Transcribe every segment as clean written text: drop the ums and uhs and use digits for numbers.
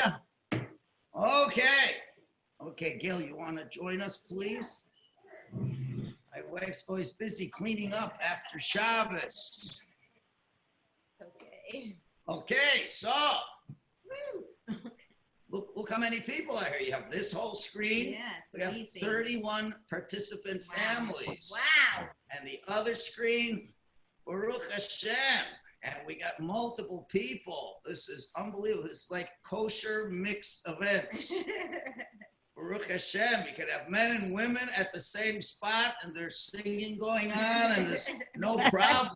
you? Okay. Okay, Gil, you want to join us, please? My wife's always busy cleaning up after Shabbos. Okay. Okay, so look how many people are here. You have this whole screen. Yeah, We have 31 participant families. Wow. And the other screen, Baruch Hashem. And we got multiple people. This is unbelievable. It's like kosher mixed events. Baruch Hashem. You could have men and women at the same spot and there's singing going on and there's no problem.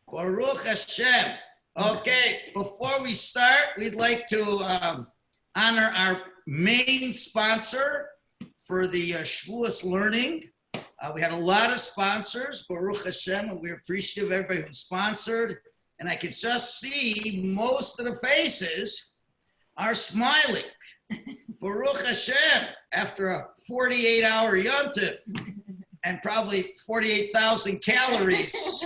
Baruch Hashem. Okay, before we start, we'd like to honor our main sponsor for the Shavuos learning. We had a lot of sponsors, Baruch Hashem, and we're appreciative of everybody who sponsored. And I could just see most of the faces are smiling. Baruch Hashem, after a 48-hour yontif and probably 48,000 calories,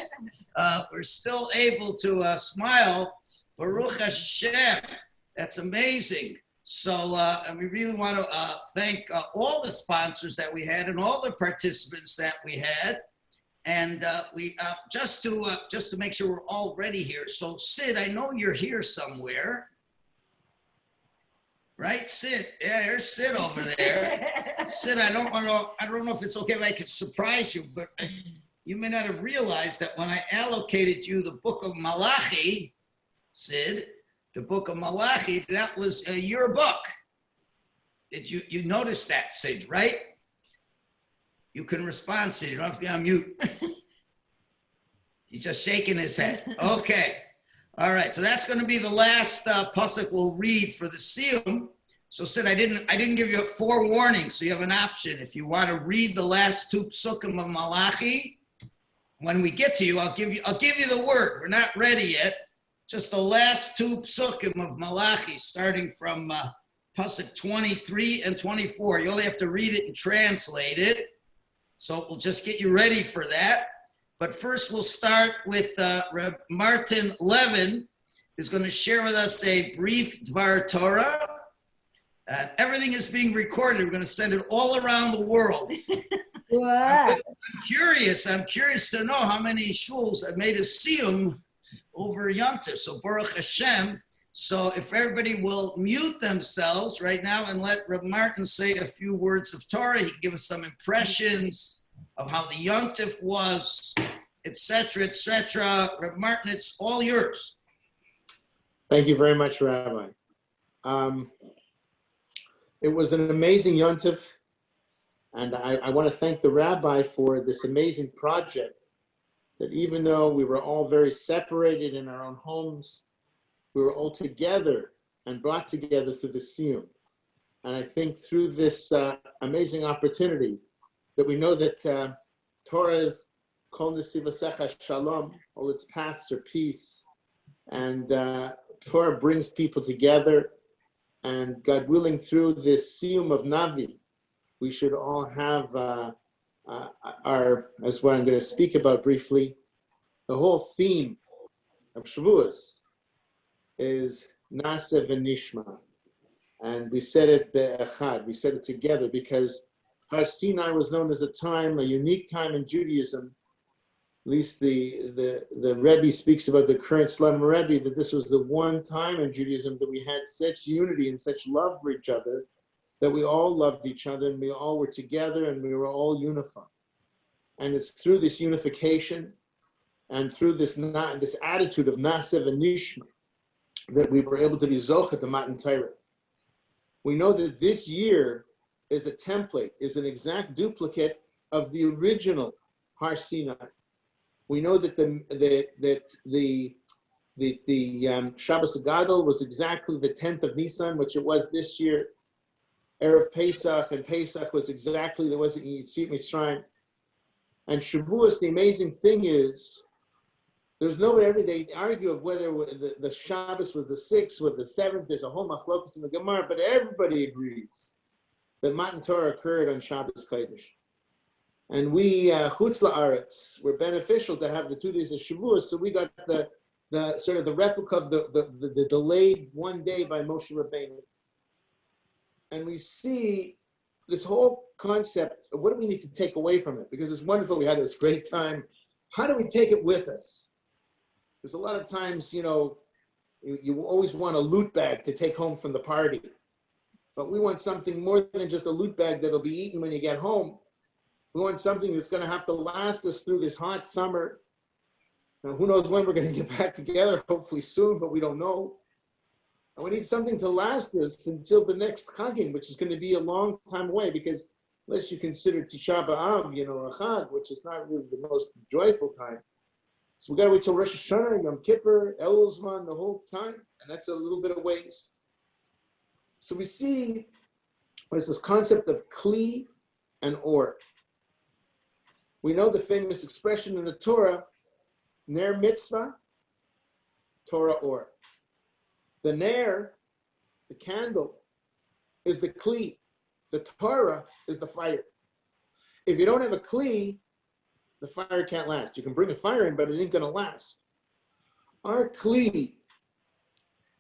we're still able to smile. Baruch Hashem, that's amazing. So, and we really want to thank all the sponsors that we had and all the participants that we had. And we just to make sure we're all ready here. So, Sid, I know you're here somewhere, right? Sid, yeah, there's Sid over there. Sid, I don't know if it's okay if I could surprise you, but you may not have realized that when I allocated you the book of Malachi, Sid. The book of Malachi, that was your book. Did you notice that, Sid, right? You can respond, Sid. You don't have to be on mute. He's just shaking his head. Okay. All right. So that's going to be the last pasuk we'll read for the Siyum. So, Sid, I didn't give you a forewarning, so you have an option. If you want to read the last two psukim of Malachi, when we get to you, I'll give you the word. We're not ready yet. Just the last two psukim of Malachi, starting from pasuk 23 and 24. You only have to read it and translate it. So we'll just get you ready for that. But first we'll start with Reb Martin Levin, who's going to share with us a brief Dvar Torah. Everything is being recorded. We're going to send it all around the world. I'm curious to know how many shuls have made a siyum over Yontif. So Baruch Hashem. So if everybody will mute themselves right now and let Reb Martin say a few words of Torah, he can give us some impressions of how the Yontif was, etc., etc. Reb Martin, it's all yours. Thank you very much, Rabbi. It was an amazing Yontif, and I want to thank the Rabbi for this amazing project. That even though we were all very separated in our own homes, we were all together and brought together through the Siyum. And I think through this amazing opportunity that we know that Torah is Kol Nesivasecha Shalom, all its paths are peace. And Torah brings people together. And God willing, through this Siyum of Navi, we should all have as what I'm going to speak about briefly, the whole theme of Shavuos is Naaseh v'Nishma. And we said it be'echad, we said it together because Har Sinai was known as a unique time in Judaism. At least the Rebbe speaks about the current Shlom Rebbe, that this was the one time in Judaism that we had such unity and such love for each other, that we all loved each other and we all were together and we were all unified. And it's through this unification and through this attitude of Naaseh v'Nishma that we were able to be Zocha to Matan Torah. We know that this year is a template, is an exact duplicate of the original Har Sinai. We know that the Shabbos Gadol was exactly the 10th of Nisan, which it was this year. Erev Pesach, and Pesach was exactly, there wasn't Yitzit Mitzrayim. And Shavuos, the amazing thing is, there's nobody every day to argue of whether the Shabbos was the 6th or the 7th. There's a whole machlokus in the Gemara, but everybody agrees that Matan Torah occurred on Shabbos Kodesh. And we, Chutz La'aretz, were beneficial to have the 2 days of Shavuos, so we got the the sort of the replica of the delayed one day by Moshe Rabbeinu. And we see this whole concept of what do we need to take away from it? Because it's wonderful, we had this great time. How do we take it with us? Because a lot of times, you always want a loot bag to take home from the party. But we want something more than just a loot bag that'll be eaten when you get home. We want something that's going to have to last us through this hot summer. Now, who knows when we're going to get back together, hopefully soon, but we don't know. And we need something to last us until the next Chagim, which is going to be a long time away, because unless you consider Tisha B'Av, a Chag, which is not really the most joyful time. So we got to wait till Rosh Hashanah, Yom Kippur, Elul Zman, the whole time, and that's a little bit of ways. So we see there's this concept of Kli and Or. We know the famous expression in the Torah, Ner Mitzvah, Torah Or. The Ner, the candle, is the Kli. The Torah is the fire. If you don't have a Kli, the fire can't last. You can bring a fire in, but it ain't going to last. Our Kli,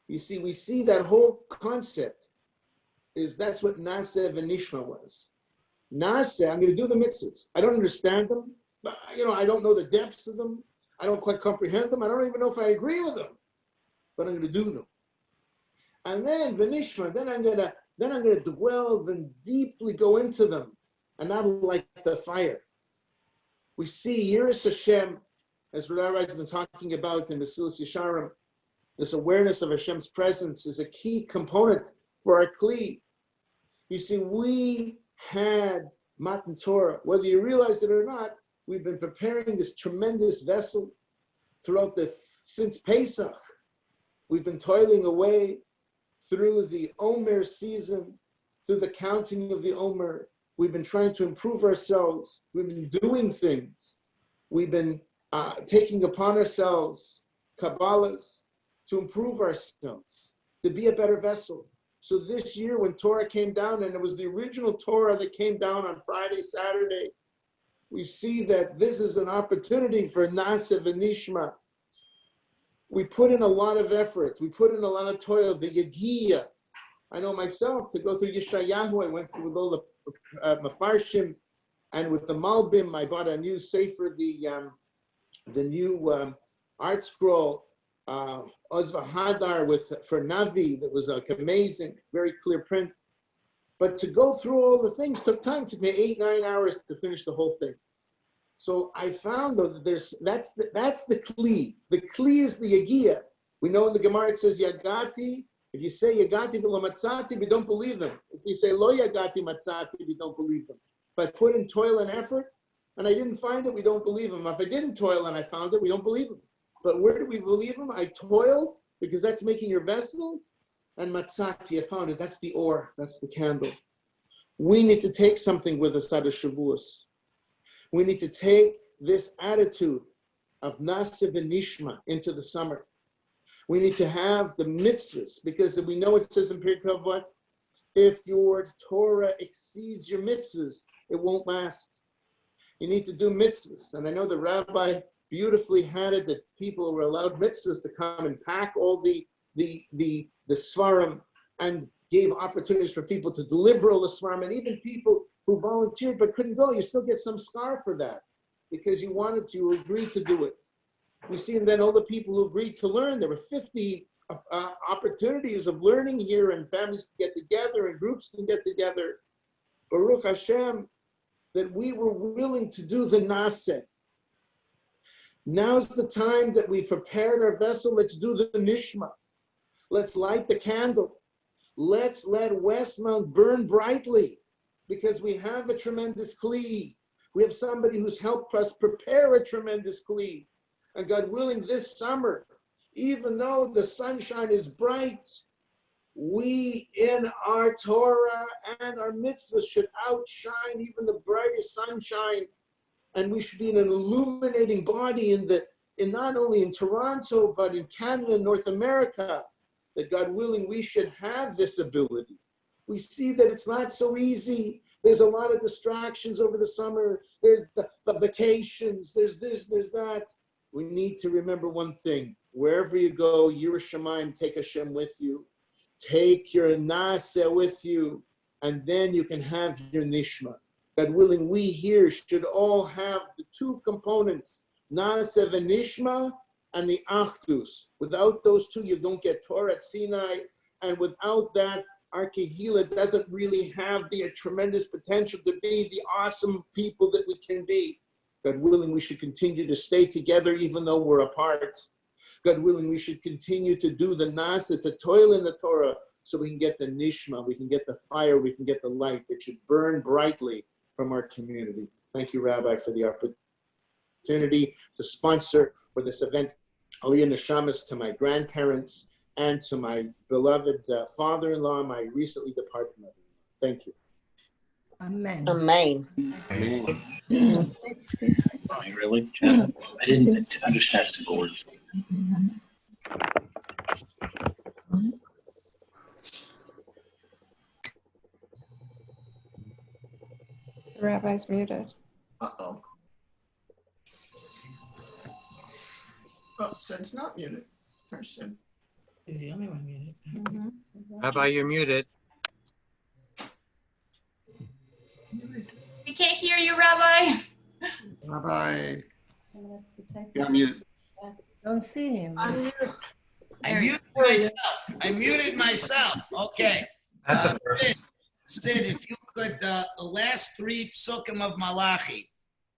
we see that whole concept that's what Naseh v'Nishma was. Naseh, I'm going to do the mitzvahs. I don't understand them. But, I don't know the depths of them. I don't quite comprehend them. I don't even know if I agree with them. But I'm going to do them. And then v'Nishma, then I'm going to dwell and deeply go into them, and not like the fire. We see Yiras Hashem, as Rabbi has been talking about in Mesilas Yesharim, this awareness of Hashem's presence is a key component for our Kli. You see, we had Matan Torah. Whether you realize it or not, we've been preparing this tremendous vessel since Pesach. We've been toiling away through the Omer season, through the counting of the Omer. We've been trying to improve ourselves. We've been doing things. We've been taking upon ourselves Kabbalahs to improve ourselves, to be a better vessel. So this year when Torah came down, and it was the original Torah that came down on Friday, Saturday, we see that this is an opportunity for Naseh v'Nishma. We put in a lot of effort. We put in a lot of toil. The Yagiya. I know myself, to go through Yeshayahu, I went through with all the Mefarshim, and with the Malbim, I bought a new Sefer, the new art scroll, Ozva Hadar for Navi, that was amazing, very clear print. But to go through all the things took time. It took me 8-9 hours to finish the whole thing. So I found though that that's the Kli. The Kli is the Yagiya. We know in the Gemara it says Yagati. If you say Yagati v'lo matzati, we don't believe them. If you say Lo Yagati matzati, we don't believe them. If I put in toil and effort and I didn't find it, we don't believe them. If I didn't toil and I found it, we don't believe them. But where do we believe them? I toiled, because that's making your vessel, and matzati, I found it. That's the or, that's the candle. We need to take something with us out of Shavuos. We need to take this attitude of Naseh v'Nishma into the summer. We need to have the mitzvahs, because we know it says in Pirkei Avot, if your Torah exceeds your mitzvahs, it won't last. You need to do mitzvahs. And I know the rabbi beautifully had it that people were allowed mitzvahs to come and pack all the svarim, and gave opportunities for people to deliver all the svarim, and even people who volunteered but couldn't go, you still get some scar for that, because you wanted to, you agreed to do it. We see then all the people who agreed to learn. There were 50 opportunities of learning here, and families can get together and groups can get together. Baruch Hashem, that we were willing to do the Naseh. Now's the time that we prepared our vessel. Let's do the Nishma. Let's light the candle. Let's let Westmount burn brightly, because we have a tremendous Kli. We have somebody who's helped us prepare a tremendous Kli. And God willing, this summer, even though the sunshine is bright, we in our Torah and our mitzvahs should outshine even the brightest sunshine. And we should be in an illuminating body in not only in Toronto, but in Canada and North America, that God willing, we should have this ability. We see that it's not so easy. There's a lot of distractions over the summer. There's the vacations, there's this, there's that. We need to remember one thing. wherever you go, Yerushalayim, take Hashem with you. Take your Nasa with you, and then you can have your Nishma. God willing, we here should all have the two components, Nasa v'Nishma and the Achdus. Without those two, you don't get Torah at Sinai, and without that, our Kehillah doesn't really have the tremendous potential to be the awesome people that we can be. God willing, we should continue to stay together even though we're apart. God willing, we should continue to do the Nasa, to toil in the Torah, so we can get the Nishma, we can get the fire, we can get the light that should burn brightly from our community. Thank you, Rabbi, for the opportunity to sponsor for this event. Aliyah Neshamas to my grandparents and to my beloved father-in-law, my recently departed mother. Thank you. Amen. Amen. Amen. Oh, really? I didn't understand the words. The rabbi's muted. Uh-oh. Oh, so it's not muted. Person. He's the only one muted. Rabbi, you're muted. We can't hear you, Rabbi. Rabbi, you're on mute. Don't see him. I muted myself. I muted myself. Okay. That's a first. Sid, if you could, the last three psukim of Malachi.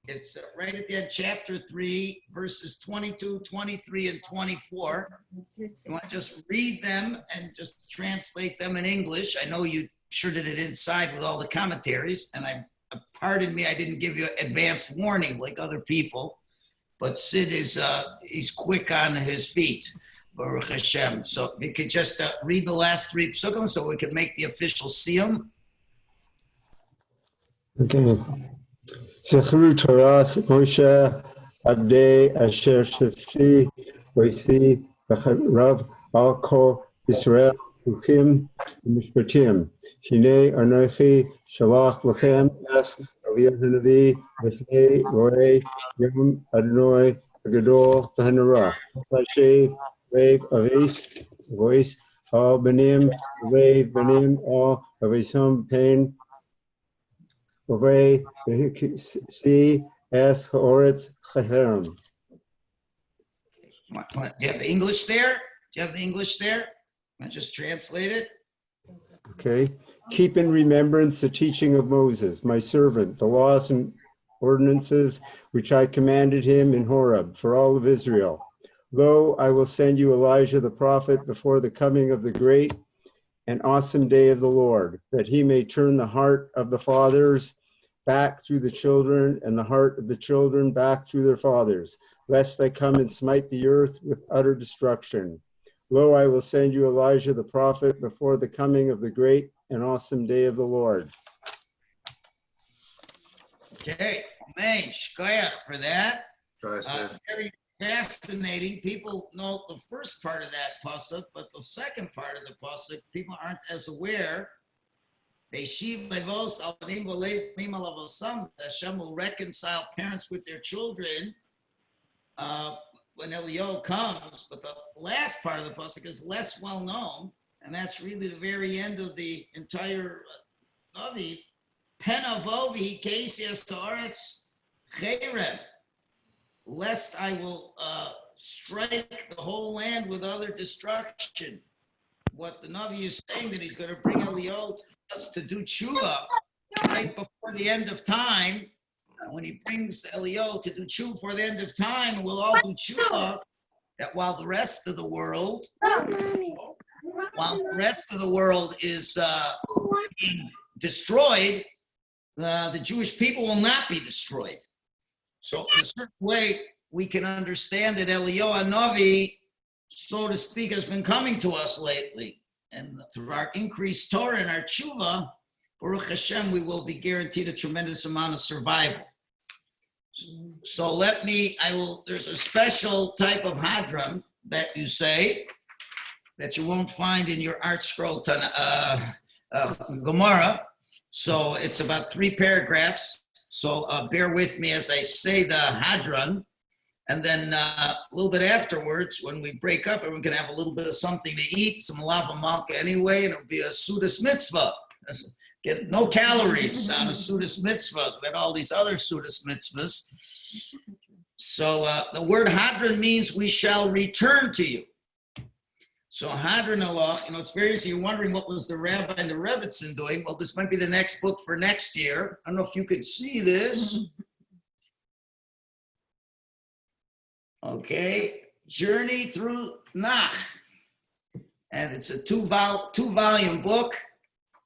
It's right at the end, chapter 3, verses 22, 23, and 24. You want to just read them and just translate them in English. I know you sure did it inside with all the commentaries, and pardon me, I didn't give you advanced warning like other people, but Sid is he's quick on his feet, Baruch Hashem. So if you could just read the last three psukim so we can make the official siyum. Okay. Zechru Torah Moshe Abdei Asher Shefsi Voisi Rav Al Kol Israel Uchim Mishpatim Shinei Anochi Shalach Lachem Es Aliyah Navi V'fnei Roei Yom Adonai Gadol V'hanara Hashem Lev Avis Voice Al Benim Lev Benim Al Avisom Pain Over see as Horetz Chaherem. Do you have the English there? Do you have the English there? I just translate it. Okay. Keep in remembrance the teaching of Moses, my servant, the laws and ordinances which I commanded him in Horeb for all of Israel. Lo, I will send you Elijah the prophet before the coming of the great and awesome day of the Lord, that he may turn the heart of the fathers back through the children, and the heart of the children back through their fathers, lest they come and smite the earth with utter destruction. Lo, I will send you Elijah the prophet before the coming of the great and awesome day of the Lord. Okay, amen. Shkoyach for that. Very fascinating. People know the first part of that pasuk, but the second part of the pasuk, people aren't as aware. Hashem will reconcile parents with their children when Elio comes. But the last part of the pasuk is less well known, and that's really the very end of the entire Navi. Pen avovi kesias ta'aretz cherem, lest I will strike the whole land with utter destruction. What the Navi is saying, that he's going to bring Elio to us to do tshuva right before the end of time. When he brings Elio to do tshuva for the end of time, and we'll all do tshuva, that while the rest of the world, is being destroyed, the Jewish people will not be destroyed. So in a certain way, we can understand that Elio Navi, so to speak, has been coming to us lately. And through our increased Torah and our tshuva, Baruch Hashem, we will be guaranteed a tremendous amount of survival. So there's a special type of hadron that you say that you won't find in your art scroll Gemara. So it's about 3 paragraphs. So bear with me as I say the hadron. And then a little bit afterwards, when we break up, everyone can have a little bit of something to eat, some lava malka anyway, and it'll be a Sudas mitzvah. Get no calories on a Sudas mitzvah. We had all these other Sudas mitzvahs. So the word hadron means we shall return to you. So hadron Allah, it's very easy. You're wondering what was the rabbi and the Rebbitzin doing. Well, this might be the next book for next year. I don't know if you could see this. Okay, Journey Through Nach. And it's a two-volume book.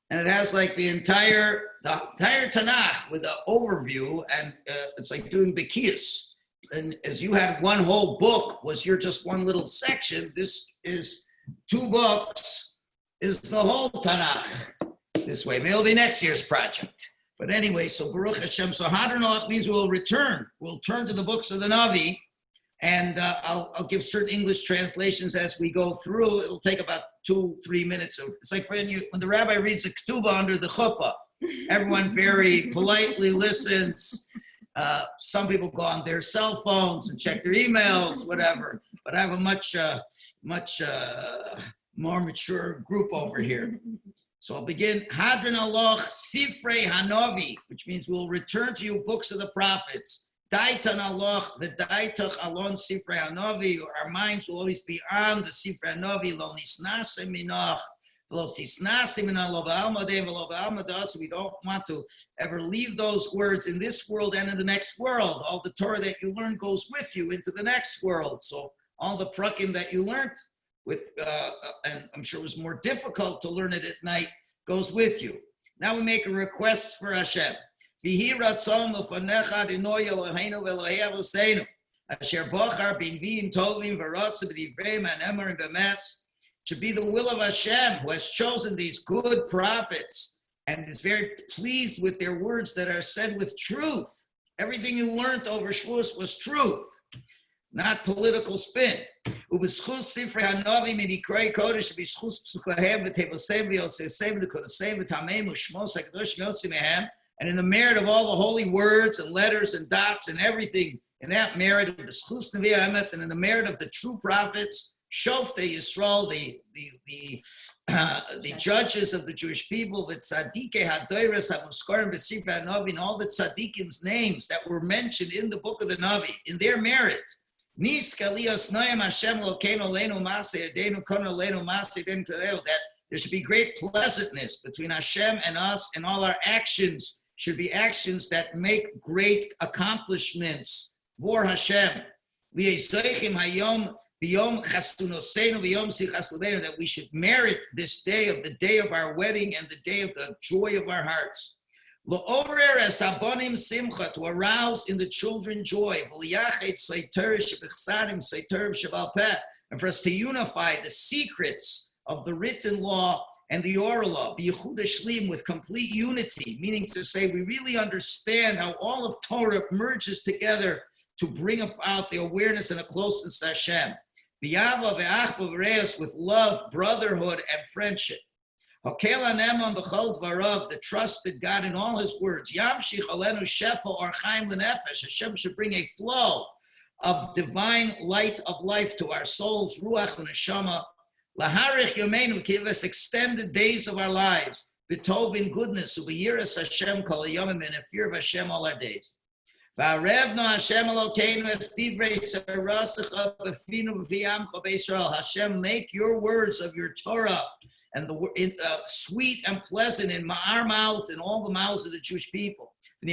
And it has like the entire Tanakh with the overview. And it's like doing Bekiyas. And as you had one whole book, was your just one little section, this is 2 books, is the whole Tanakh this way. Maybe it'll be next year's project. But anyway, so Baruch Hashem, so Hadron Alach means we'll return. We'll turn to the books of the Navi, and I'll give certain English translations as we go through. It'll take about 2-3 minutes. It's like when the rabbi reads a ketubah under the chuppah. Everyone very politely listens. Some people go on their cell phones and check their emails, whatever. But I have a much more mature group over here. So I'll begin. Hadron Aloch Sifrei Hanavi, which means we'll return to you books of the prophets. Daitan Aloch v'daitach alon Sifrei Hanavi. Our minds will always be on the Sifrei Hanavi. Lo nisnase minach. We don't want to ever leave those words in this world and in the next world. All the Torah that you learn goes with you into the next world. So all the prakim that you learned with, and I'm sure it was more difficult to learn it at night, goes with you. Now we make a request for Hashem. Should be the will of Hashem, who has chosen these good prophets and is very pleased with their words that are said with truth. Everything you learned over Shavuos was truth, not political spin. And in the merit of all the holy words and letters and dots and everything, in that merit of the and in the merit of the true prophets, Shoftei Yisrael, the judges of the Jewish people, with Tzadikei Hadoros HaMuskarim B'Sifrei HaNavi, and all the Tzadikim's names that were mentioned in the book of the Navi, in their merit. That there should be great pleasantness between Hashem and us, and all our actions should be actions that make great accomplishments for Hashem. That we should merit this day of the day of our wedding and the day of the joy of our hearts. To arouse in the children joy. And for us to unify the secrets of the written law and the oral law, with complete unity, meaning to say we really understand how all of Torah merges together to bring about the awareness and a closeness to Hashem. With love, brotherhood, and friendship. The trusted God in all his words. Hashem should bring a flow of divine light of life to our souls, ruach and neshama. Laharich yomeinu, give us extended days of our lives. B'tov in goodness, u'b'yiras Hashem kol hayomim, and in fear of Hashem all our days. Hashem, make your words of your Torah and the sweet and pleasant in our mouths and all the mouths of the Jewish people. And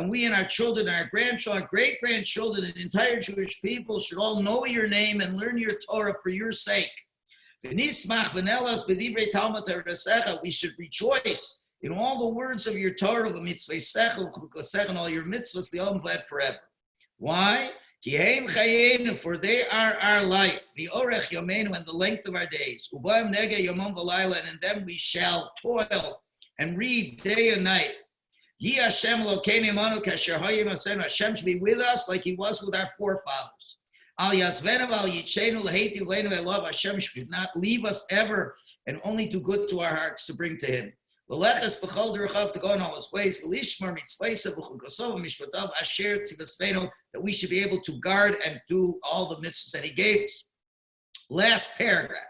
we and our children, our grandchildren, great-grandchildren, and the entire Jewish people should all know your name and learn your Torah for your sake. We should rejoice in all the words of your Torah, and all your mitzvahs, the Olam forever. Why? For they are our life, the orech yomeinu, and the length of our days. And in them we shall toil and read day and night. Hashem should be with us like he was with our forefathers. Hashem should not leave us ever and only do good to our hearts to bring to him. V'leches b'chol derechav, to go in all his ways. V'lishmar mitzvaysav v'chukosav v'mishpatav asher tzivasvenu, that we should be able to guard and do all the mitzvahs that he gave us. Last paragraph.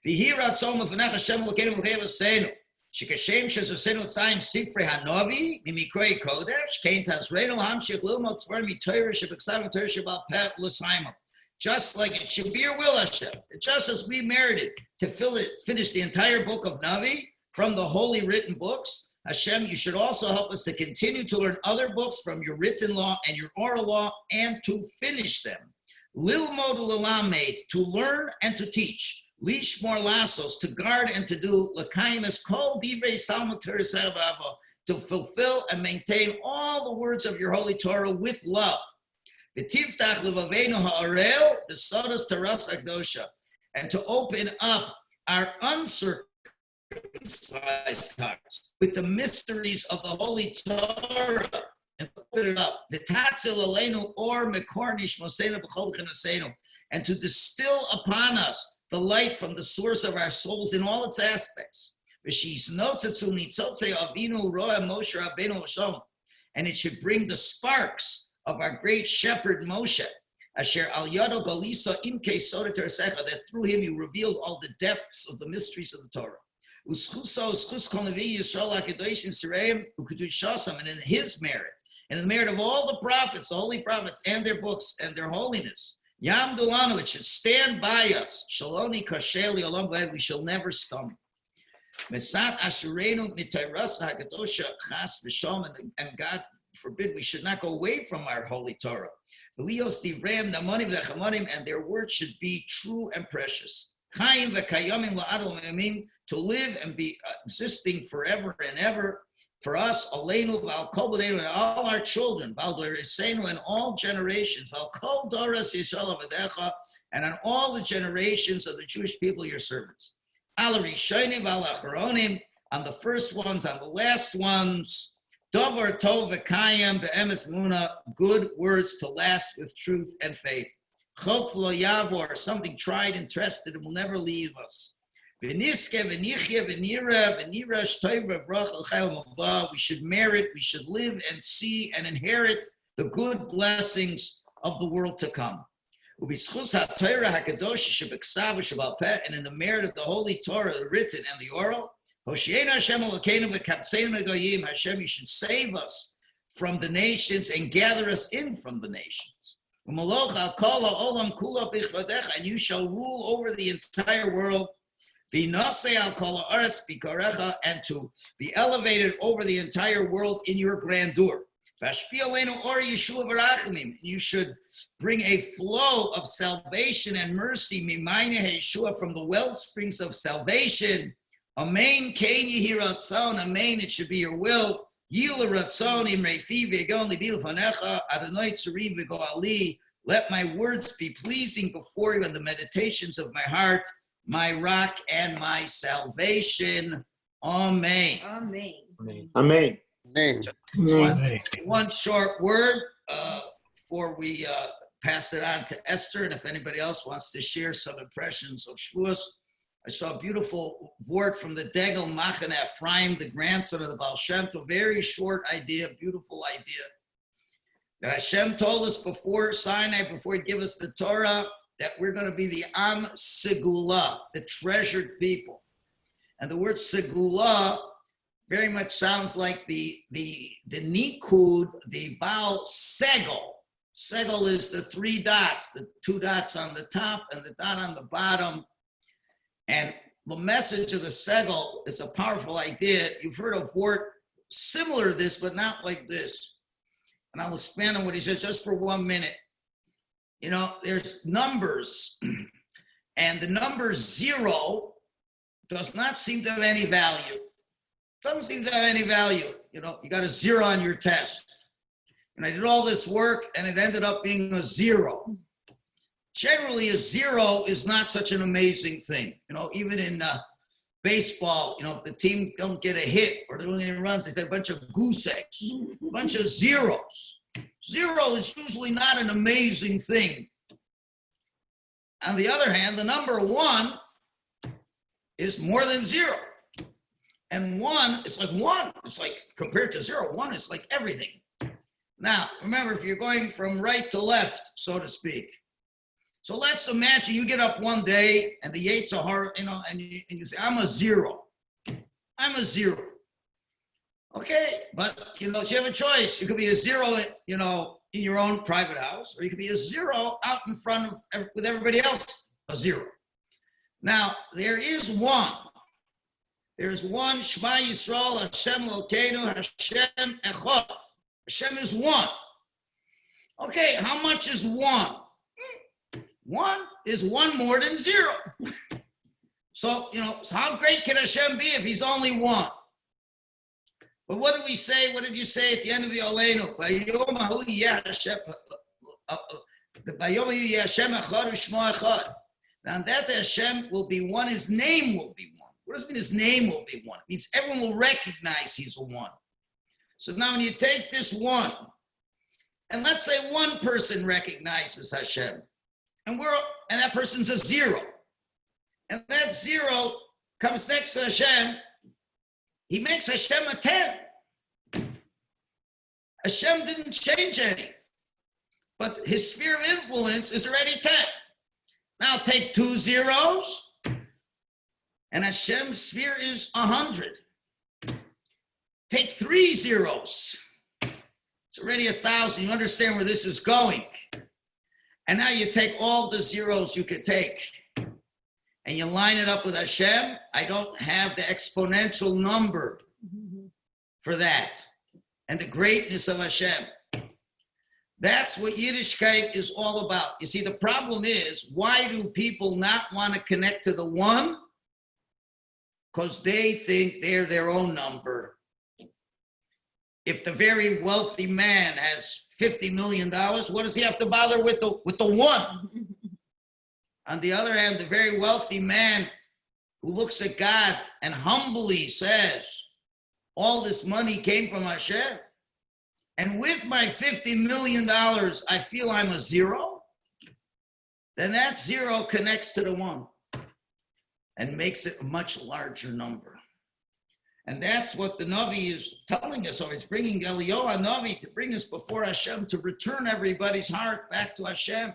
V'hi ratzon l'fnech Hashem l'keinu v'chevasenu. Shekashem shezosenu tzayim sifrei hanovi mimikroi kodesh kein tazreinu hamshich lilmod tzvar mitoyre shebeksav Torah shebal peh l'saimah. Just like it should be your will, Hashem. Just as we merited to finish the entire book of Navi from the holy written books, Hashem, you should also help us to continue to learn other books from your written law and your oral law and to finish them. Lilmod l'lamed, to learn and to teach. Lishmor lasos, to guard and to do. L'kayim es kol divrei salma Torah se'avava, to fulfill and maintain all the words of your holy Torah with love. V'tiftach levavenu ha'arel b'sodas taras akdosha, and to open up our uncircumcised hearts with the mysteries of the holy Torah, and open it up. V'tatzil aleinu or mekornish mosenu b'chol b'chinasenu, and to distill upon us the light from the source of our souls in all its aspects. And it should bring the sparks of our great shepherd Moshe, that through him you revealed all the depths of the mysteries of the Torah. And in his merit, and in the merit of all the prophets, the holy prophets, and their books and their holiness, Yamdulanu, it should stand by us. Shaloni kasheli olam v'ed, we shall never stumble. Mesat ashurenu mitayras hakadosha chas v'shom, and God forbid we should not go away from our holy Torah. V'lios divreim namonim v'chamonim, and their words should be true and precious. Chayim v'kayomim la'adol me'amim, to live and be existing forever and ever. For us, Aleinu v'al kol b'neinu, and all our children, v'al doreseinu, and all generations, v'al kol doras Yisrael avadecha, and on all the generations of the Jewish people, your servants. Al rishonim v'al acharonim, on the first ones, on the last ones. Dover tov v'kayim be'emes muna, good words to last with truth and faith. Chok v'lo yavor, something tried and tested and will never leave us. We should merit, we should live and see and inherit the good blessings of the world to come. And in the merit of the holy Torah, the written and the oral, Hashem, you should save us from the nations and gather us in from the nations. And you shall rule over the entire world. And to be elevated over the entire world in your grandeur. You should bring a flow of salvation and mercy from the well springs of salvation. Amen. Amen. It should be your will. Let my words be pleasing before you and the meditations of my heart, my rock and my salvation. Amen. Amen. Amen. Amen. One short word before we pass it on to Esther, and if anybody else wants to share some impressions of Shavuos. I saw a beautiful word from the Degel Machan Ephraim, the grandson of the Baal Shem Tov. Very short idea, beautiful idea. That Hashem told us before Sinai, before he'd give us the Torah, that we're going to be the Am Segula, the treasured people. And the word Segula very much sounds like the Nikud, the vowel Segel. Segel is the 3 dots, the 2 dots on the top and the dot on the bottom. And the message of the Segel is a powerful idea. You've heard of word similar to this, but not like this. And I'll expand on what he said just for 1 minute. You know, there's numbers, and the number 0 does not seem to have any value. Doesn't seem to have any value. You know, you got a 0 on your test. And I did all this work, and it ended up being a 0. Generally, a 0 is not such an amazing thing. You know, even in baseball, you know, if the team don't get a hit or they don't get any runs, they say a bunch of goose eggs, a bunch of zeros. 0 is usually not an amazing thing. On the other hand, the number 1 is more than 0. And one, it's like one. It's like compared to zero, one is like everything. Now, remember, if you're going from right to left, so to speak. So let's imagine you get up one day and the Yates are hard, you know, and you say, I'm a zero. I'm a zero. Okay, but you know, you have a choice. You could be a zero, you know, in your own private house, or you could be a zero out in front of with everybody else, a zero. Now, there is one. There's one, Shema Yisrael, Hashem Elokeinu, Hashem Echad. Hashem is one. Okay, how much is one? One is one more than zero. So, you know, so how great can Hashem be if he's only one? But what did we say? What did you say at the end of the Aleinu? Now that Hashem will be one, his name will be one. What does it mean his name will be one? It means everyone will recognize he's a one. So now when you take this one, and let's say one person recognizes Hashem, and that person's a zero, and that zero comes next to Hashem, he makes Hashem a 10. Hashem didn't change any, but his sphere of influence is already 10. Now take two zeros, and Hashem's sphere is 100. Take three zeros. It's already 1,000. You understand where this is going. And now you take all the zeros you could take, and you line it up with Hashem. I don't have the exponential number for that. And the greatness of Hashem. That's what Yiddishkeit is all about. You see, the problem is, why do people not want to connect to the one? Because they think they're their own number. If the very wealthy man has $50 million, what does he have to bother with the one? On the other hand, the very wealthy man who looks at God and humbly says, all this money came from Hashem, and with my $50 million, I feel I'm a zero, then that zero connects to the one and makes it a much larger number. And that's what the Navi is telling us. So he's bringing Eliyahu Navi to bring us before Hashem, to return everybody's heart back to Hashem.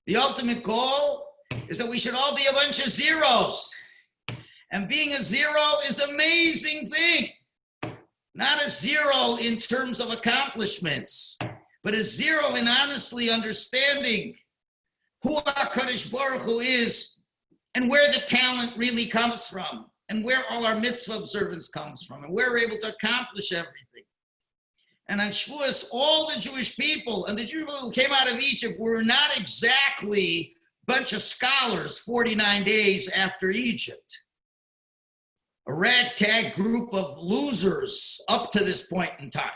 The ultimate goal is that we should all be a bunch of zeros. And being a zero is an amazing thing. Not a zero in terms of accomplishments, but a zero in honestly understanding who HaKadosh Baruch Hu is and where the talent really comes from and where all our mitzvah observance comes from and where we're able to accomplish everything. And on Shavuos, all the Jewish people and the Jewish people who came out of Egypt were not exactly a bunch of scholars 49 days after Egypt. A ragtag group of losers up to this point in time.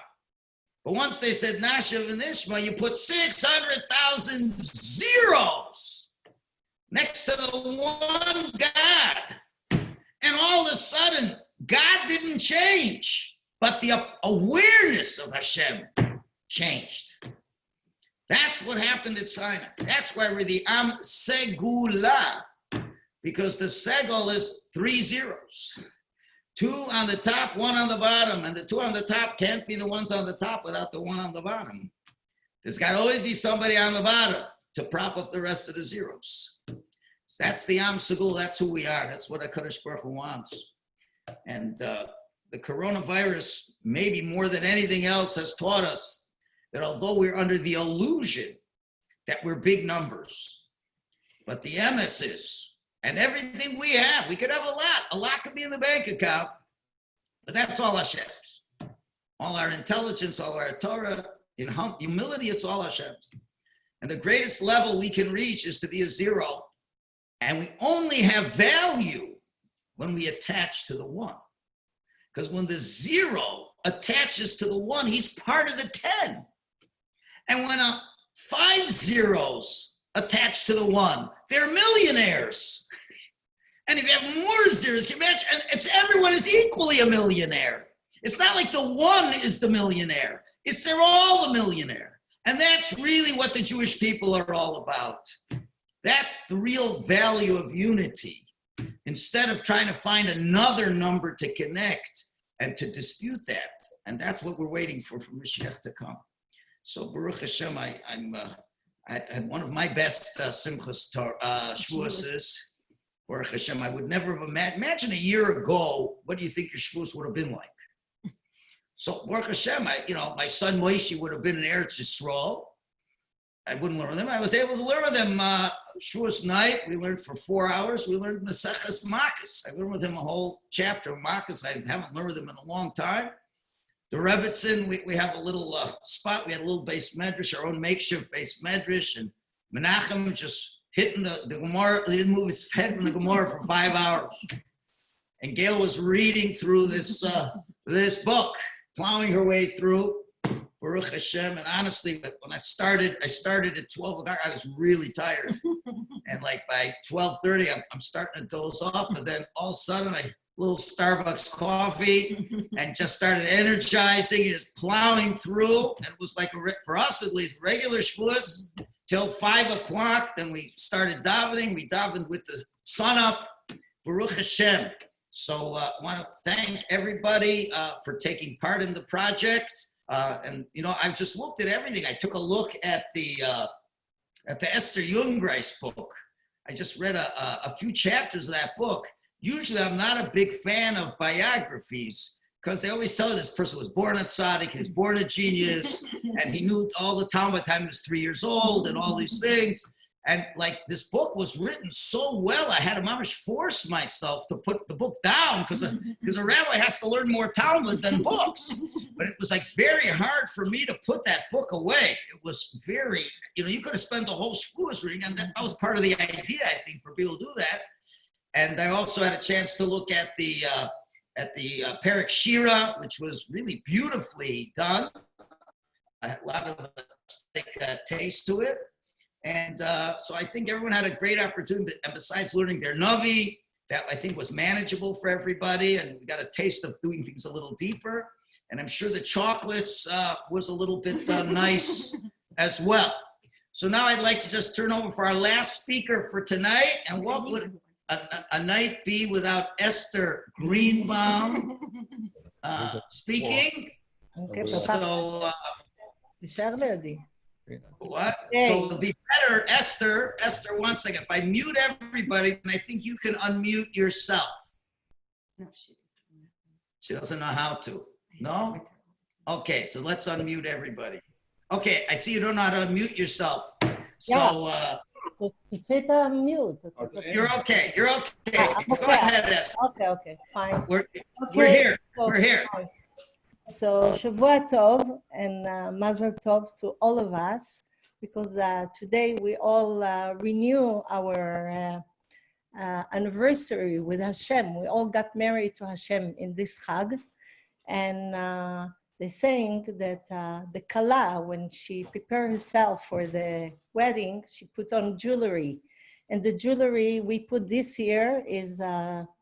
But once they said Nashav and Ishma, you put 600,000 zeros next to the one God. And all of a sudden, God didn't change, but the awareness of Hashem changed. That's what happened at Sinai. That's why we're the Am Segula, because the Segul is 3 zeros. 2 on the top, 1 on the bottom, and the 2 on the top can't be the ones on the top without the 1 on the bottom. There's got to always be somebody on the bottom to prop up the rest of the zeros. So that's the Am Segul, that's who we are. That's what HaKadosh Baruch Hu wants. And the coronavirus, maybe more than anything else, has taught us that although we're under the illusion that we're big numbers, but the MS is, and everything we have, we could have a lot could be in the bank account, but that's all Hashem's. All our intelligence, all our Torah, in humility, it's all Hashem's. And the greatest level we can reach is to be a zero, and we only have value when we attach to the one. Because when the zero attaches to the one, he's part of the 10. And when 5 zeros attach to the one, they're millionaires. And if you have more zeros, can you imagine? And everyone is equally a millionaire. It's not like the one is the millionaire. They're all a millionaire. And that's really what the Jewish people are all about. That's the real value of unity, instead of trying to find another number to connect and to dispute that. And that's what we're waiting for Mashiach to come. So Baruch Hashem, I had one of my best Simchas Shavuos. Baruch Hashem, I would never have imagine a year ago, what do you think your Shavuos would have been like? So Baruch Hashem, my son Moshe would have been in Eretz Yisrael. I wouldn't learn them. I was able to learn with him Shavuos night. We learned for 4 hours. We learned Maseches Makkos. I learned with him a whole chapter of Makkos. I haven't learned with him in a long time. The Rebbitzin, we have a little spot. We had a little base medrash, our own makeshift base medrash, and Menachem just hitting the Gemara. He didn't move his head from the Gemara for 5 hours. And Gail was reading through this book, plowing her way through. Baruch Hashem. And honestly, when I started at 12 o'clock. I was really tired. And like by 12:30, I'm starting to doze off. But then all of a sudden, a little Starbucks coffee and just started energizing and just plowing through. And it was like, for us at least, regular Shavuos till 5 o'clock. Then we started davening. We davened with the sun up. Baruch Hashem. So I want to thank everybody for taking part in the project. And I've just looked at everything. I took a look at the Esther Jungreis book. I just read a few chapters of that book. Usually, I'm not a big fan of biographies because they always tell you this person was born a tzaddik, he was born a genius, and he knew all the time by the time he was 3 years old, and all these things. And like this book was written so well, I had to mamish force myself to put the book down because a rabbi has to learn more Talmud than books. But it was like very hard for me to put that book away. It was very, you could have spent the whole Shavuos reading, and that was part of the idea, I think, for people to do that. And I also had a chance to look at the Perek Shira, which was really beautifully done. I had a lot of taste to it. And so I think everyone had a great opportunity, and besides learning their Navi, that I think was manageable for everybody, and we got a taste of doing things a little deeper. And I'm sure the chocolates was a little bit nice as well. So now I'd like to just turn over for our last speaker for tonight. And what would a night be without Esther Greenbaum speaking? Okay, So תישאר לידי. what? Hey. So it'll be better, Esther, 1 second. If I mute everybody, then I think you can unmute yourself. No, She doesn't know how to. No? Okay, so let's unmute everybody. Okay, I see you don't know how to unmute yourself. So תצא את המיוט. you're okay. You're okay. Go okay. ahead, Esther. Okay, fine. We're Okay, here. so- We're here. So Shavua Tov and Mazel Tov to all of us, because today we all renew our anniversary with Hashem. We all got married to Hashem in this Chag. And they're saying that the Kala, when she prepared herself for the wedding, she put on jewelry. And the jewelry we put this year is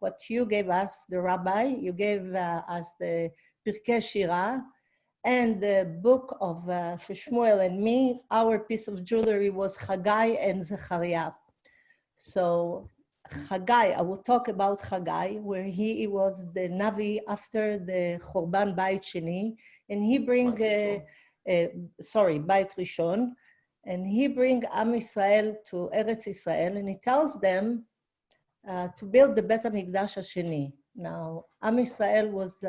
what you gave us, the rabbi. You gave us the Pirkei Shira and the book of for Shmuel and me. Our piece of jewelry was Chagai and Zechariah. So Chagai, I will talk about Chagai, where he was the Navi after the Chorban Beit Sheni, and he bring, Beit Rishon, and he bring Am Yisrael to Eretz Yisrael, and he tells them to build the Bet HaMikdash HaSheni. Now, Am Yisrael was,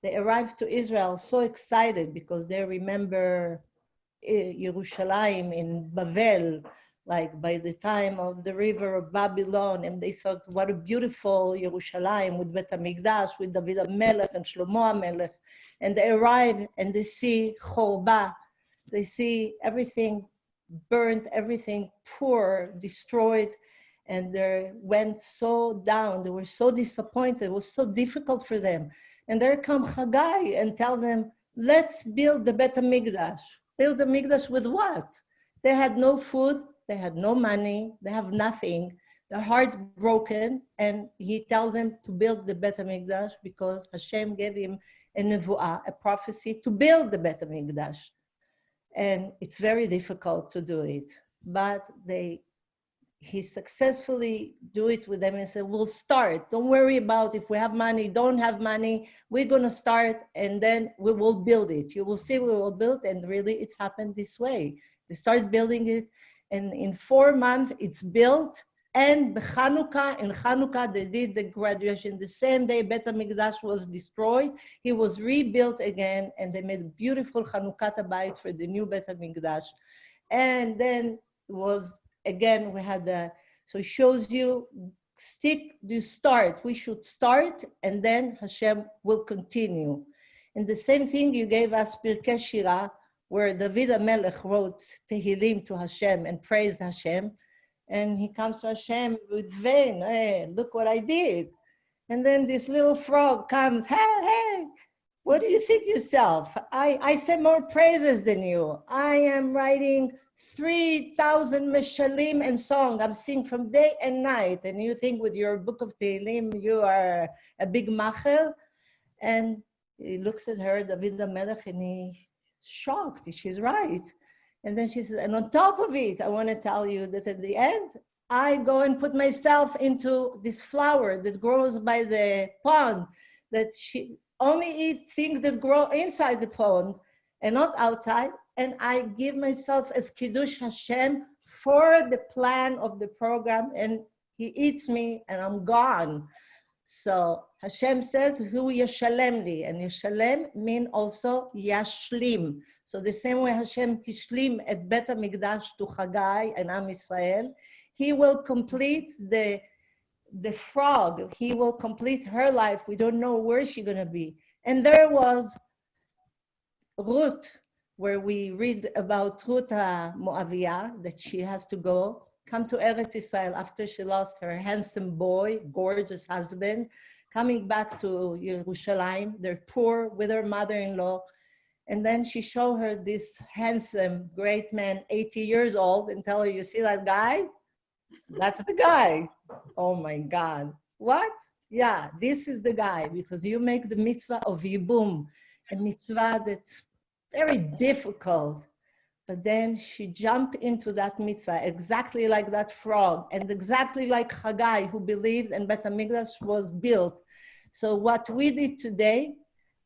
they arrived to Israel so excited because they remember Yerushalayim in Bavel, like by the time of the river of Babylon, and they thought, what a beautiful Yerushalayim with Bet HaMikdash, with David HaMelech and Shlomo HaMelech. And they arrive and they see Chorba, they see everything burnt, everything poor, destroyed, and they went so down, they were so disappointed, it was so difficult for them. And there come Chagai and tell them, let's build the Bet HaMikdash. Build the Mikdash with what? They had no food, they had no money, they have nothing. They're heartbroken, and he tells them to build the Bet HaMikdash because Hashem gave him a nevuah, a prophecy to build the Bet HaMikdash. And it's very difficult to do it, but they he successfully do it with them and said, we'll start. Don't worry about if we have money, don't have money. We're going to start and then we will build it. You will see we will build. And really it's happened this way. They start building it. And in 4 months it's built. And in Chanukah, they did the graduation. The same day Bet HaMikdash was destroyed. He was rebuilt again. And they made a beautiful Chanukah Bayit for the new Bet HaMikdash. And then it was, again, we had so it shows you, you start. We should start, and then Hashem will continue. And the same thing, you gave us Pirkei Shira, where David HaMelech wrote Tehillim to Hashem and praised Hashem. And he comes to Hashem with vain, hey, look what I did. And then this little frog comes, hey, what do you think yourself? I say more praises than you. I am writing 3,000 meshalim and song. I'm singing from day and night. And you think with your book of Tehillim, you are a big machel? And he looks at her, David HaMelech, and he's shocked. She's right. And then she says, and on top of it, I want to tell you that at the end, I go and put myself into this flower that grows by the pond, that she only eat things that grow inside the pond and not outside. And I give myself as Kiddush Hashem for the plan of the program, and he eats me and I'm gone. So Hashem says, Hu Yashalem li, and Yashalem mean also Yashlim. So the same way Hashem Hishlim at Bet HaMikdash to Chagai and Am Yisrael, he will complete the frog. He will complete her life. We don't know where she's going to be. And there was Ruth, where we read about Ruth Moaviyah, that she has to come to Eretz Israel after she lost her handsome boy, gorgeous husband, coming back to Yerushalayim. They're poor with her mother-in-law. And then she showed her this handsome, great man, 80 years old, and tell her, you see that guy? That's the guy. Oh my God. What? Yeah, this is the guy, because you make the mitzvah of Yibum, a mitzvah that's very difficult. But then she jumped into that mitzvah exactly like that frog, and exactly like Chagai, who believed and Bet HaMikdash was built. So what we did today,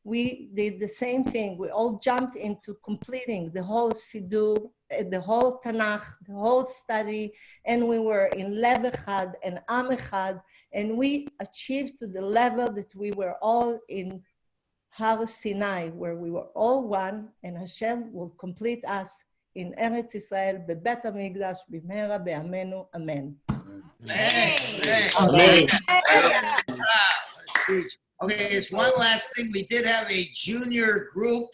we did the same thing. We all jumped into completing the whole Siddur, the whole Tanakh, the whole study, and we were in Lev Echad and Am Echad, and we achieved to the level that we were all in Har Sinai, where we were all one, and Hashem will complete us in Eretz Israel, bebet HaMikdash, b'mehera be'amenu, amen. Amen. What a speech. Okay, it's one last thing. We did have a junior group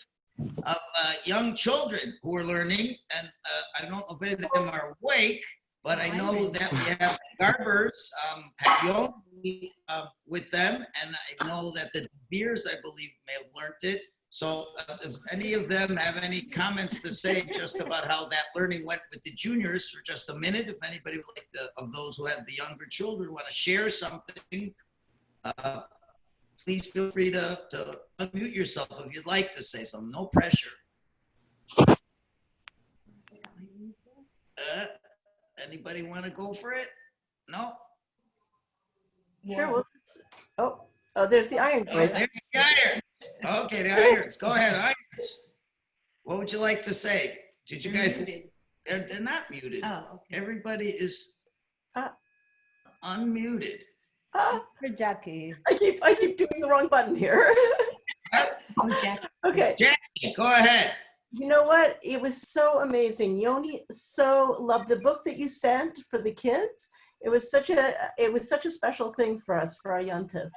of young children who are learning, and I don't know if any of them are awake, but I know that we have Garbers, Hayon, with them, and I know that the Beers, I believe, may have learned it. So does any of them have any comments to say just about how that learning went with the juniors for just a minute? If anybody would like to, of those who have the younger children, want to share something, please feel free to unmute yourself if you'd like to say something. No pressure. Anybody want to go for it? No? Sure. Well, oh, there's the iron voice. There's the irons. Okay, the irons. Go ahead, irons. What would you like to say? Did you guys? They're not muted. Oh, okay. Everybody is unmuted. For Jackie. I keep doing the wrong button here. Oh, Jackie. Okay. Jackie, go ahead. You know what? It was so amazing. Yoni so loved the book that you sent for the kids. It was such a special thing for us, for our Yontiv.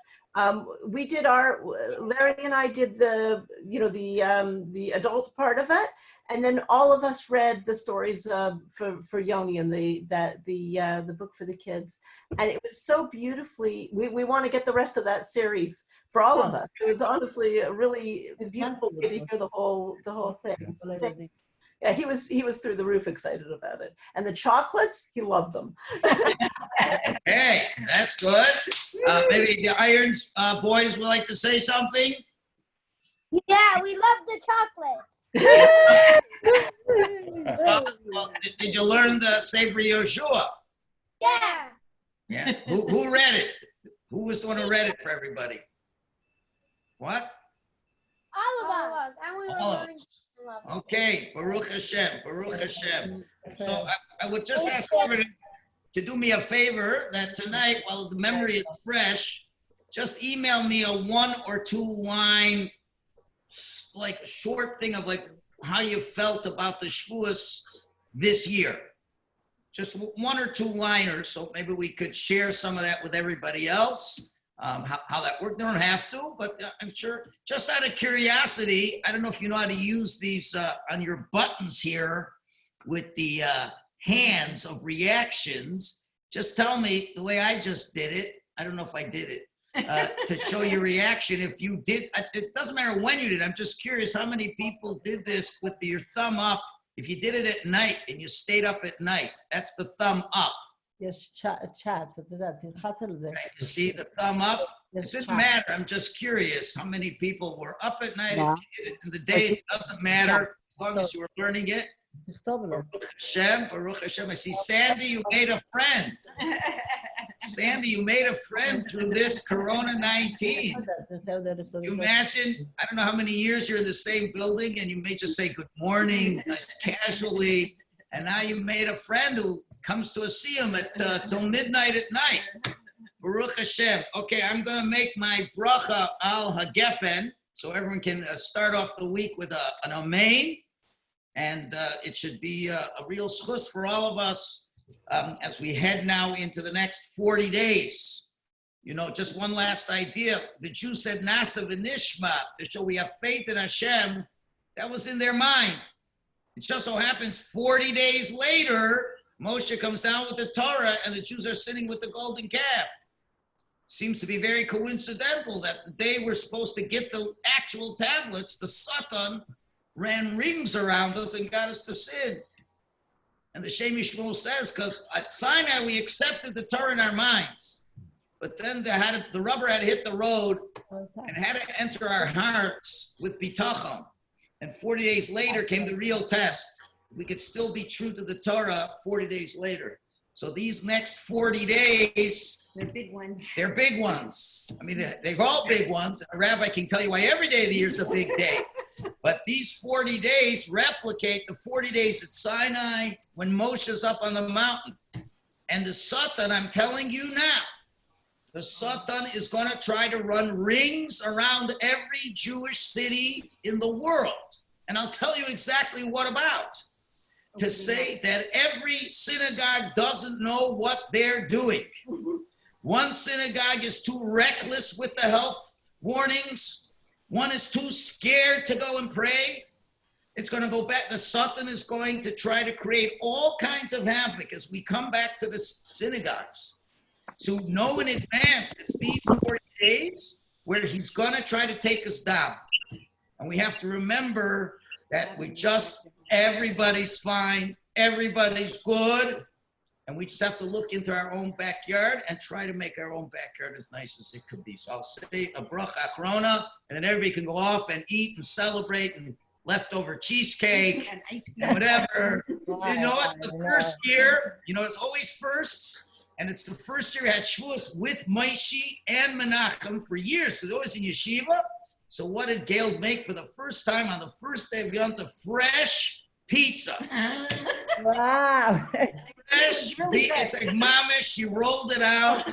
We did Larry and I did the adult part of it, and then all of us read the stories for Yoni and the book for the kids, and it was so beautifully. We want to get the rest of that series for all of us. It was honestly a really beautiful to hear the whole thing. Yeah, he was through the roof excited about it, and the chocolates, he loved them. Hey, that's good. Maybe the Irons boys would like to say something. Yeah, we love the chocolates. Well, did you learn the Sefer Yoshua? Yeah. Yeah. Who read it? Who was the one who read it for everybody? What? All of us. And we were All of learning. us. Okay. Baruch Hashem. Baruch Hashem. So I would just ask everybody to do me a favor that tonight, while the memory is fresh, just email me a 1 or 2 line, like short thing of like how you felt about the Shavuos this year. Just 1 or 2 liners, so maybe we could share some of that with everybody else. How that worked. You don't have to, but I'm sure, just out of curiosity, I don't know if you know how to use these on your buttons here with the hands of reactions. Just tell me the way I just did it. I don't know if I did it to show your reaction. If you did, it doesn't matter when you did. I'm just curious how many people did this with your thumb up. If you did it at night and you stayed up at night, that's the thumb up. יש chat, אתה יודע, תלחץ על זה. Right, you see the thumb up? It Yes, didn't chat. matter. I'm just curious how many people were up at night. Yeah. If you did it in the day, it doesn't matter as long as you were learning it. תכתוב לו. Baruch Hashem, Baruch Hashem. I see Sandy, you made a friend. Sandy, you made a friend through this Corona-19. You imagine, I don't know how many years you're in the same building and you may just say good morning, nice casually, and now you made a friend who comes to a siyum at till midnight at night. Baruch Hashem. Okay, I'm going to make my bracha al hagefen so everyone can start off the week with an amen. And it should be a real schus for all of us as we head now into the next 40 days. You know, just one last idea. The Jews said Nasa v'nishma, to show we have faith in Hashem. That was in their mind. It just so happens 40 days later, Moshe comes down with the Torah and the Jews are sitting with the golden calf. Seems to be very coincidental that the day we're supposed to get the actual tablets, the Satan ran rings around us and got us to sin. And the Shem Yishmael says, because at Sinai we accepted the Torah in our minds, but then the rubber had hit the road and had to enter our hearts with bitachon. And 40 days later came the real test. We could still be true to the Torah 40 days later. So these next 40 days, they're big ones. They're big ones. I mean, they're all big ones. A rabbi can tell you why every day of the year is a big day. But these 40 days replicate the 40 days at Sinai when Moshe's up on the mountain. And the Satan, I'm telling you now, the Satan is going to try to run rings around every Jewish city in the world. And I'll tell you exactly what about. To say that every synagogue doesn't know what they're doing. One synagogue is too reckless with the health warnings. One is too scared to go and pray. It's going to go back. The Satan is going to try to create all kinds of havoc as we come back to the synagogues. So know in advance, it's these 40 days where he's going to try to take us down. And we have to remember that everybody's fine, everybody's good, and we just have to look into our own backyard and try to make our own backyard as nice as it could be. So I'll say a bracha achrona, and then everybody can go off and eat and celebrate and leftover cheesecake and whatever. You know, it's the first year, you know, it's always firsts, and it's the first year we had Shavuos with Maishi and Menachem for years, because always in yeshiva. So what did Gail make for the first time on the first day of Yom Tov? Fresh pizza. Wow. Fresh pizza. It's like mama, she rolled it out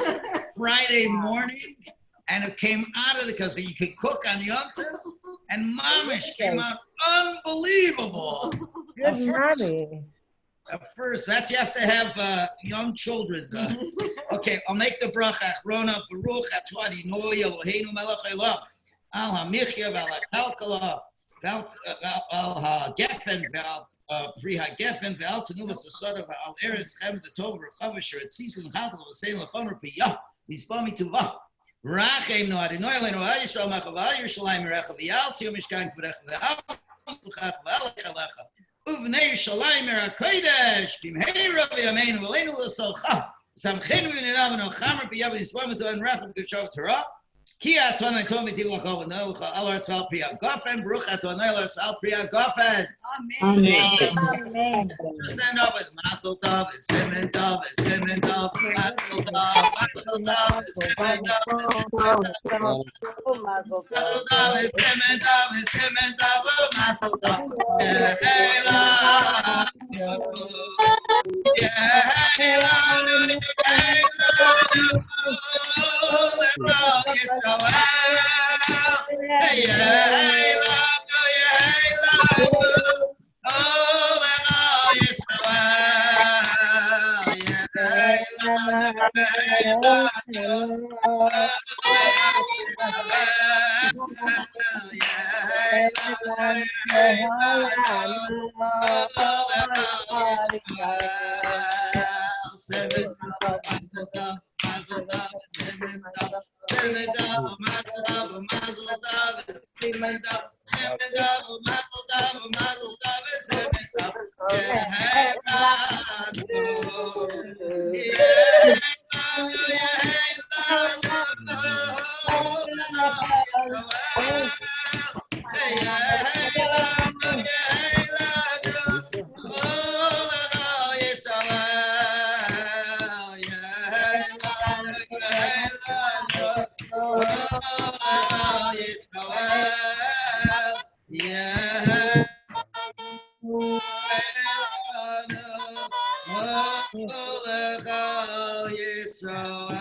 Friday morning, and it came out of because you could cook on Yom Tov, and mamish came out unbelievable. Good mommy. First, that's you have to have young children. Okay, I'll make the bracha. Achrona, Baruch atah Adonai Eloheinu melech haolam. Al ha-michya ve'al ha-kalkala ve'al ha-gefen ve'al pri ha-gefen ve'al tenuvas ha-soda ve'al eretz chem v'tov v'rachava asher etzizun chadal v'sein l'chomer piyah v'yispa mituvah v'rachem no Adonai Eloheinu al Yisrael mecha v'al Yerushalayim yirecha v'yal tziyom mishkan k'verecha ve'al l'chach ve'al l'chalecha uvnei Yerushalayim yireh kodesh b'mheira v'yameinu v'aleinu l'salcha samchenu v'ninav v'nochamer piyah v'yispa mituvah v'rachava v'gushav Torah. Ki atonai tomi tiwa kol v'noel l'cha al ha'aretz v'al pri ha'gofen, Baruch atonai l'ha'aretz v'al pri ha'gofen. Amen. Send up with Mazel Tov and Simon Tov and Simon Tov, Mazel Tov, Mazel Tov and Simon Tov and Simon Tov. Mazel Tov and Simon Tov and Simon Tov, Mazel Tov. Yisrael.